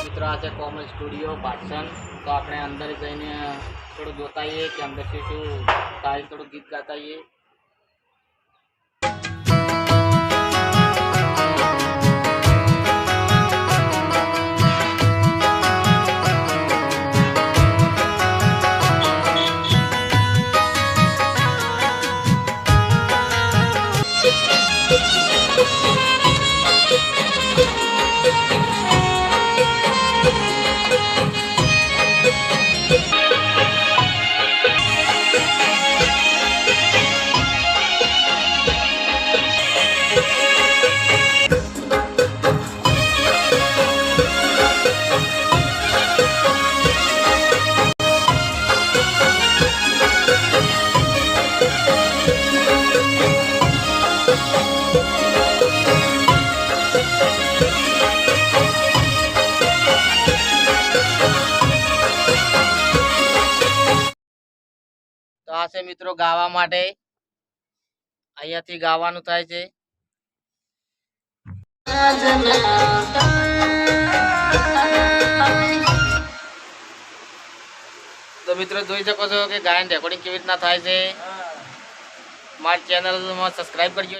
મિત્રો આ છે કોમલ સ્ટુડિયો પાટસન. તો આપણે અંદર જઈને થોડું જોતા આવીએ કે અંદર શું શું થાય, થોડું ગીત ગાતા આવીએ. તો આ છે મિત્રો ગાવા માટે, અહીંયાથી ગાવાનું થાય છે. તો મિત્રો જોઈ શકો છો કે ગાયન રેકોર્ડિંગ કેવી રીતના થાય છે. મારી ચેનલમાં સબસ્ક્રાઈબ કરજો.